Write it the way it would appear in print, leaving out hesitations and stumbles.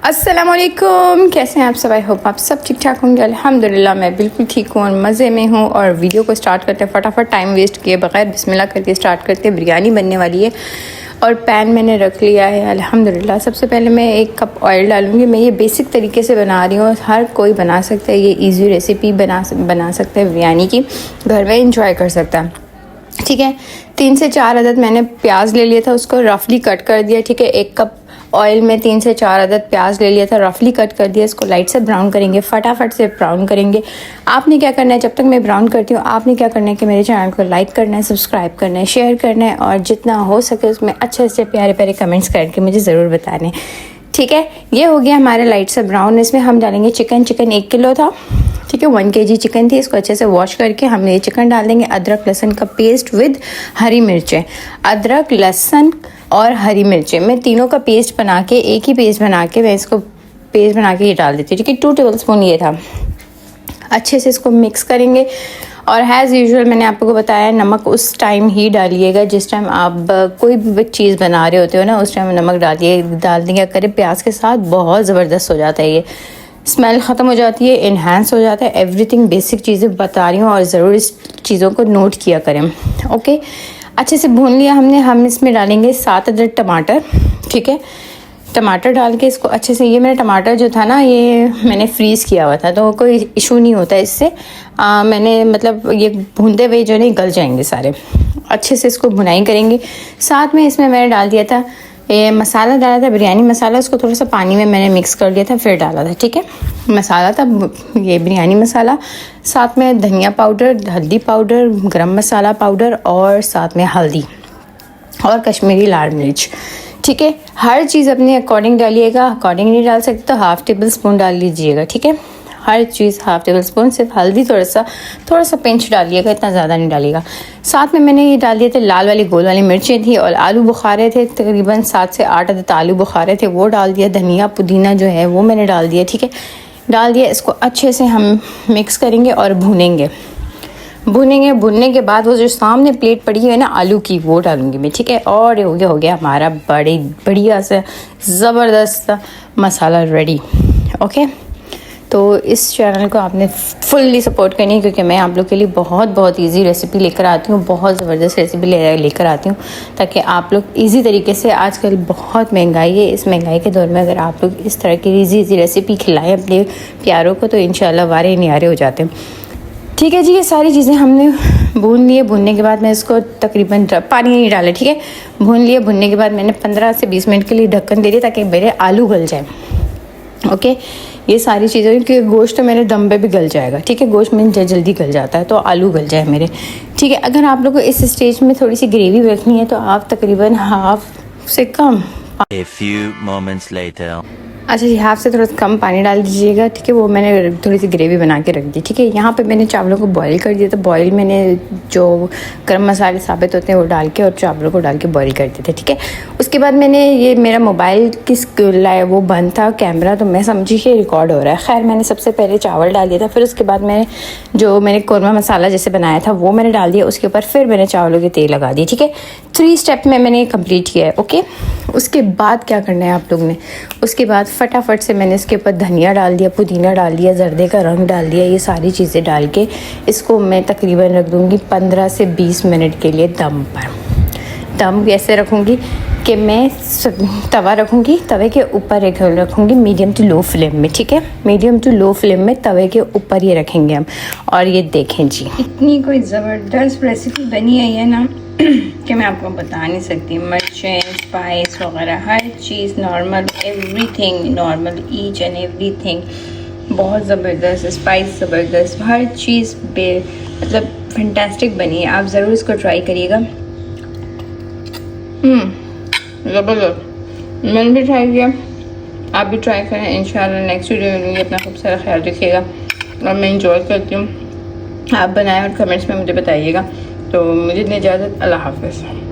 अस्सलामुअलैकुम, कैसे हैं आप सब? आई होप आप सब ठीक ठाक होंगे। अल्हम्दुलिल्लाह मैं बिल्कुल ठीक हूँ और मज़े में हूँ। और वीडियो को स्टार्ट करते हैं फटाफट, टाइम वेस्ट किए बगैर बिस्मिल्लाह करके स्टार्ट करते हैं। बिरयानी बनने वाली है और पैन मैंने रख लिया है अल्हम्दुलिल्लाह। सबसे पहले मैं 1 कप ऑयल डालूँगी। मैं ये बेसिक तरीके से बना रही हूँ, हर कोई बना सकता है, ये ईजी रेसिपी बना सकता है बिरयानी की, घर में इंजॉय कर सकता है। ठीक है, 3 से 4 अदद मैंने प्याज ले लिया था, उसको रफली कट कर दिया। ठीक है, 1 कप ऑयल में 3 से 4 अदद प्याज ले लिया था, रफली कट कर दिया। इसको लाइट से ब्राउन करेंगे, फटाफट से ब्राउन करेंगे। आपने क्या करना है, जब तक मैं ब्राउन करती हूँ आपने क्या करना है कि मेरे चैनल को लाइक करना है, सब्सक्राइब करना है, शेयर करना है और जितना हो सके उसमें अच्छे से प्यारे प्यारे कमेंट्स करके मुझे ज़रूर बताने हैं। ठीक है, ये हो गया हमारा लाइट से ब्राउन। इसमें हम डालेंगे चिकन 1 किलो था। ठीक है, 1 kg चिकन थी। इसको अच्छे से वॉश करके हम ये चिकन डाल देंगे। अदरक लहसुन का पेस्ट विद हरी मिर्चें, अदरक लहसुन और हरी मिर्चें, मैं तीनों का पेस्ट बना के, एक ही पेस्ट बना के मैं इसको पेस्ट बना के ये डाल देती हूँ। ठीक है, 2 टेबलस्पून ये था। अच्छे से इसको मिक्स करेंगे और एज़ यूजुअल मैंने आपको बताया नमक उस टाइम ही डालिएगा जिस टाइम आप कोई भी चीज़ बना रहे होते हो ना, उस टाइम नमक डाल दिया करें। प्याज के साथ बहुत ज़बरदस्त हो जाता है, ये स्मेल ख़त्म हो जाती है, इन्हांस हो जाता है। एवरीथिंग बेसिक चीज़ें बता रही हूँ और ज़रूर इस चीज़ों को नोट किया करें। ओके, अच्छे से भून लिया हमने। हम इसमें डालेंगे 7 अदद टमाटर। ठीक है, टमाटर डाल के इसको अच्छे से, ये मेरा टमाटर जो था ना ये मैंने फ्रीज़ किया हुआ था तो कोई इशू नहीं होता इससे। मैंने मतलब ये भूनते हुए जो नहीं गल जाएंगे सारे। अच्छे से इसको भुनाई करेंगे। साथ में इसमें मैंने डाल दिया था ये मसाला, डाला था बिरयानी मसाला। उसको थोड़ा सा पानी में मैंने मिक्स कर लिया था फिर डाला था। ठीक है, मसाला था ये बिरयानी मसाला, साथ में धनिया पाउडर, हल्दी पाउडर, गरम मसाला पाउडर और साथ में हल्दी और कश्मीरी लाल मिर्च। ठीक है, हर चीज़ अपने अकॉर्डिंग डालिएगा। अकॉर्डिंग नहीं डाल सकते तो ½ टेबल स्पून डाल लीजिएगा। ठीक है, हर चीज़ ½ टेबल स्पून। सिर्फ हल्दी थोड़ा सा पिंच डालिएगा, इतना ज़्यादा नहीं डालिएगा। साथ में मैंने ये डाल दिए थे लाल वाली गोल वाली मिर्चें थी और आलू बुखारे थे, तकरीबन 7 से 8 अदद आलू बुखारे थे, वो डाल दिया। धनिया पुदीना जो है वो मैंने डाल दिया। ठीक है, डाल दिया। इसको अच्छे से हम मिक्स करेंगे और भूनेंगे। भूनने के बाद वो जो सामने प्लेट पड़ी है ना आलू की, वो डालूंगी मैं। ठीक है, और ये हो गया हमारा बड़ी बढ़िया से ज़बरदस्त मसाला रेडी। ओके, तो इस चैनल को आपने फुल्ली सपोर्ट करनी है क्योंकि मैं आप लोग के लिए बहुत ईजी रेसिपी लेकर आती हूँ, बहुत ज़बरदस्त रेसिपी लेकर आती हूँ ताकि आप लोग इजी तरीके से, आजकल बहुत महंगाई है, इस महंगाई के दौर में अगर आप लोग इस तरह की इजी रेसिपी खिलाएं अपने प्यारों को तो इंशाल्लाह वारे नियारे हो जाते हैं। ठीक है जी, ये सारी चीज़ें हमने भून लिए। भूनने के बाद मैं इसको तकरीबन पानी नहीं डाला। ठीक है, भून लिए। भूनने के बाद मैंने 15 से 20 मिनट के लिए ढक्कन दे दिया ताकि मेरे आलू गल जाए। ओके, ये सारी चीज़ें, क्योंकि गोश्त तो मेरे दम पे भी गल जाएगा। ठीक है, गोश्त में जल्दी गल जाता है तो आलू गल जाए मेरे। ठीक है, अगर आप लोग को इस स्टेज में थोड़ी सी ग्रेवी रखनी है तो आप तकरीबन ½ से कम A few moments later. अच्छा जी, ½ से थोड़ा सा कम पानी डाल दीजिएगा। ठीक है, वो मैंने थोड़ी सी ग्रेवी बना के रख दी। ठीक है, यहाँ पे मैंने चावलों को बॉईल कर दिया था। बॉईल मैंने जो गरम मसाले साबित होते हैं वो डाल के और चावलों को डाल के बॉईल कर दिए थे। ठीक है, उसके बाद मैंने ये मेरा मोबाइल किस वो बंद था कैमरा, तो मैं समझी कि रिकॉर्ड हो रहा है। खैर, मैंने सबसे पहले चावल डाल दिया था, फिर उसके बाद मैंने कौरमा मसाला जैसे बनाया था वो मैंने डाल दिया। उसके ऊपर फिर मैंने चावलों के तेल लगा दिए। ठीक है, 3 स्टेप में मैंने कम्प्लीट किया है। ओके, उसके बाद क्या करना है आप लोग ने, उसके बाद फटाफट से मैंने इसके ऊपर धनिया डाल दिया, पुदीना डाल दिया, जर्दे का रंग डाल दिया। ये सारी चीज़ें डाल के इसको मैं तकरीबन रख दूँगी 15 से 20 मिनट के लिए दम पर। दम कैसे रखूँगी कि मैं तवा रखूँगी, तवे के ऊपर रखूँगी मीडियम टू लो फ्लेम में। ठीक है, मीडियम टू लो फ्लेम में तवे के ऊपर ये रखेंगे हम। और ये देखें जी, इतनी कोई ज़बरदस्त रेसिपी बनी है ना कि मैं आपको बता नहीं सकती। मिर्चें, स्पाइस वगैरह हर चीज़ normal, everything normal, each and everything बहुत ज़बरदस्त, स्पाइस ज़बरदस्त, हर चीज़ मतलब फैंटास्टिक बनी है। आप ज़रूर इसको ट्राई करिएगा। ज़बरदस्त, मैंने भी ट्राई किया, आप भी ट्राई करें। इंशाल्लाह नेक्स्ट वीडियो में मिलूँगी। अपना खूब सारा ख्याल रखिएगा और मैं इंजॉय करती हूँ। आप बनाएं और कमेंट्स में मुझे बताइएगा। तो मुझे इतनी इजाज़त, अल्लाह हाफ़िज़।